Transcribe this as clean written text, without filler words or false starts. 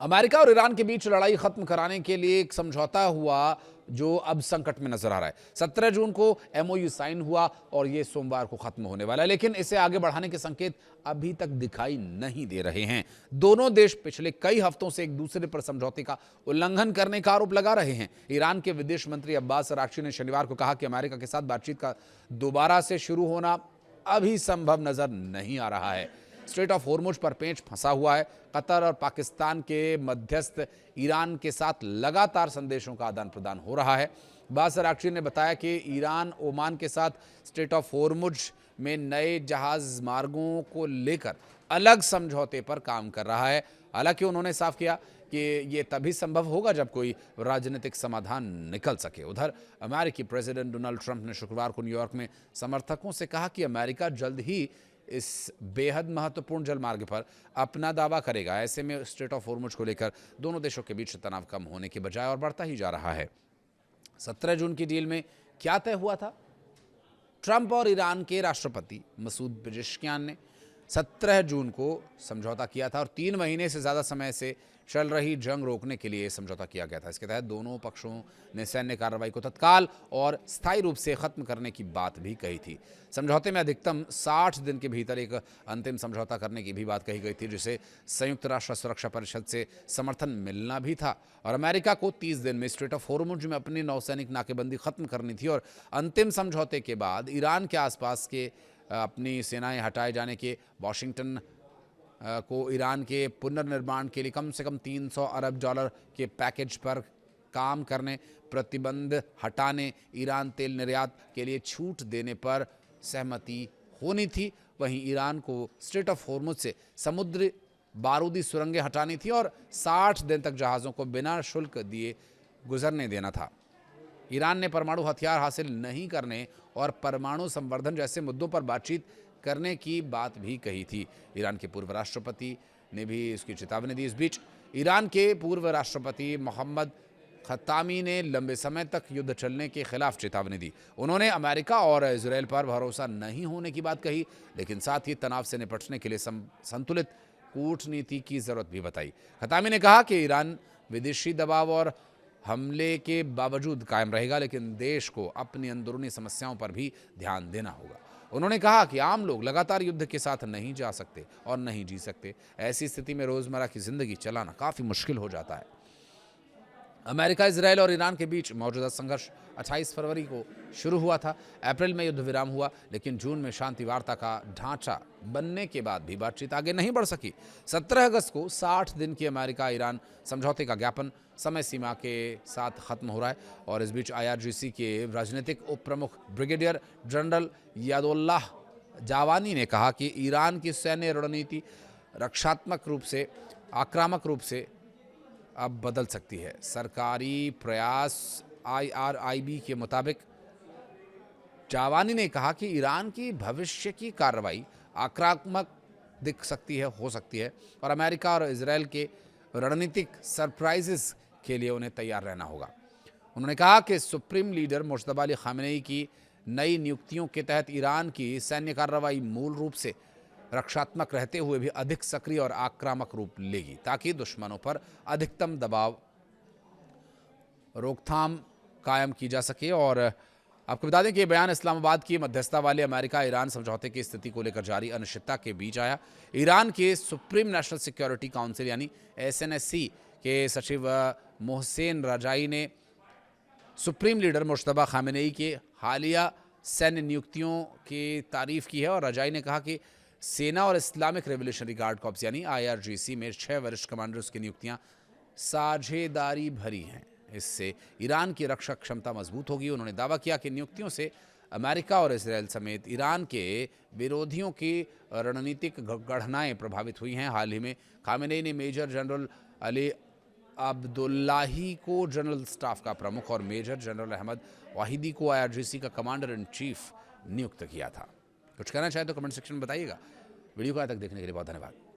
America और Iran के बीच लड़ाई खत्म कराने के लिए एक समझौता हुआ जो अब संकट में नजर आ रहा है। 17 जून को एमओयू साइन हुआ और यह सोमवार को खत्म होने वाला है, लेकिन इसे आगे बढ़ाने के संकेत अभी तक दिखाई नहीं दे रहे हैं। दोनों देश पिछले कई हफ्तों से एक दूसरे पर समझौते का उल्लंघन करने का आरोप लगा रहे हैं। ईरान के विदेश मंत्री अब्बास अराक्ची ने शनिवार को कहा कि अमेरिका के साथ बातचीत का दोबारा से शुरू होना अभी संभव नजर नहीं आ रहा है। स्ट्रेट ऑफ होर्मुज पर पेंच फंसा हुआ है। कतर और पाकिस्तान के मध्यस्थ ईरान के साथ लगातार संदेशों का आदान प्रदान हो रहा है। अब्बास अराक्ची ने बताया कि ईरान ओमान के साथ स्ट्रेट ऑफ होर्मुज में नए जहाज मार्गों को लेकर अलग समझौते पर काम कर रहा है। हालांकि उन्होंने साफ किया कि ये तभी संभव होगा जब कोई राजनीतिक समाधान निकल सके। उधर अमेरिकी प्रेसिडेंट डोनाल्ड ट्रंप ने शुक्रवार को न्यूयॉर्क में समर्थकों से कहा कि अमेरिका जल्द ही इस बेहद महत्वपूर्ण जलमार्ग पर अपना दावा करेगा। ऐसे में स्ट्रेट ऑफ होर्मुज को लेकर दोनों देशों के बीच तनाव कम होने के बजाय और बढ़ता ही जा रहा है। 17 जून की डील में क्या तय हुआ था? ट्रंप और ईरान के राष्ट्रपति मसूद पेजेश्कियान ने 17 जून को समझौता किया था और 3 महीने से ज्यादा समय से चल रही जंग रोकने के लिए समझौता किया गया था। इसके तहत दोनों पक्षों ने सैन्य कार्रवाई को तत्काल और स्थायी रूप से खत्म करने की बात भी कही थी। समझौते में अधिकतम 60 दिन के भीतर एक अंतिम समझौता करने की भी बात कही गई थी, जिसे संयुक्त राष्ट्र सुरक्षा परिषद से समर्थन मिलना भी था। और अमेरिका को 30 दिन में स्ट्रेट ऑफ होर्मुज में अपनी नौसैनिक नाकेबंदी खत्म करनी थी और अंतिम समझौते के बाद ईरान के आसपास के अपनी सेनाएं हटाए जाने के वाशिंगटन को ईरान के पुनर्निर्माण के लिए कम से कम $300 अरब के पैकेज पर काम करने, प्रतिबंध हटाने, ईरान तेल निर्यात के लिए छूट देने पर सहमति होनी थी। वहीं ईरान को स्ट्रेट ऑफ होर्मुज से समुद्री बारूदी सुरंगें हटानी थी और 60 दिन तक जहाज़ों को बिना शुल्क दिए गुजरने देना था। ईरान ने परमाणु हथियार हासिल नहीं करने और परमाणु संवर्धन जैसे मुद्दों पर बातचीत करने की बात भी कही थी। ईरान के पूर्व राष्ट्रपति ने भी इसकी चेतावनी दी। इस बीच ईरान के पूर्व राष्ट्रपति मोहम्मद खत्तामी ने लंबे समय तक युद्ध चलने के खिलाफ चेतावनी दी। उन्होंने अमेरिका और इजरायल पर भरोसा नहीं होने की बात कही, लेकिन साथ ही तनाव से निपटने के लिए संतुलित कूटनीति की जरूरत भी बताई। खत्तामी ने कहा कि ईरान विदेशी दबाव और हमले के बावजूद कायम रहेगा, लेकिन देश को अपनी अंदरूनी समस्याओं पर भी ध्यान देना होगा। उन्होंने कहा कि आम लोग लगातार युद्ध के साथ नहीं जा सकते और नहीं जी सकते। ऐसी स्थिति में रोजमर्रा की जिंदगी चलाना काफी मुश्किल हो जाता है। अमेरिका, इजरायल और ईरान के बीच मौजूदा संघर्ष 28 फरवरी को शुरू हुआ था। अप्रैल में युद्ध विराम हुआ, लेकिन जून में शांति वार्ता का ढांचा बनने के बाद भी बातचीत आगे नहीं बढ़ सकी। 17 अगस्त को 60 दिन की अमेरिका ईरान समझौते का ज्ञापन समय सीमा के साथ खत्म हो रहा है और इस बीच IRGC के राजनीतिक उप प्रमुख ब्रिगेडियर जनरल यादुल्लाह जावानी ने कहा कि ईरान की सैन्य रणनीति रक्षात्मक रूप से आक्रामक रूप से अब बदल सकती है। सरकारी प्रयास IRIB के मुताबिक जावानी ने कहा कि ईरान की भविष्य की कार्रवाई आक्रामक दिख सकती है, हो सकती है और अमेरिका और इजरायल के रणनीतिक सरप्राइजेस के लिए उन्हें तैयार रहना होगा। उन्होंने कहा कि supreme leader Mushtaba Ali Khamenei की नई नियुक्तियों के तहत ईरान की सैन्य कार्रवाई मूल रूप से रक्षात्मक रहते हुए भी अधिक सक्रिय और आक्रामक रूप लेगी, ताकि दुश्मनों पर अधिकतम दबाव रोकथाम कायम की जा सके। और आपको बता दें कि यह बयान इस्लामाबाद की मध्यस्थता वाले अमेरिका ईरान समझौते की स्थिति को लेकर जारी अनिश्चितता के बीच आया। ईरान के सुप्रीम नेशनल सिक्योरिटी काउंसिल यानी SNSC के सचिव मोहसेन रजाई ने सुप्रीम लीडर मुश्तबा खामेनेई के हालिया सैन्य नियुक्तियों की तारीफ की है और रजाई ने कहा कि सेना और इस्लामिक रेवोल्यूशनरी गार्ड कॉर्प्स यानी IRGC में 6 वरिष्ठ कमांडर्स की नियुक्तियां साझेदारी भरी हैं। इससे ईरान की रक्षा क्षमता मजबूत होगी। उन्होंने दावा किया कि नियुक्तियों से अमेरिका और इजरायल समेत ईरान के विरोधियों की रणनीतिक गणनाएं प्रभावित हुई हैं। हाल ही में खामेनेई ने मेजर जनरल अली अब्दुल्लाही को जनरल स्टाफ का प्रमुख और मेजर जनरल अहमद वाहिदी को IRGC का कमांडर इन चीफ नियुक्त किया था। कुछ कहना चाहे तो कमेंट सेक्शन में बताइएगा। वीडियो को आज तक देखने के लिए बहुत धन्यवाद।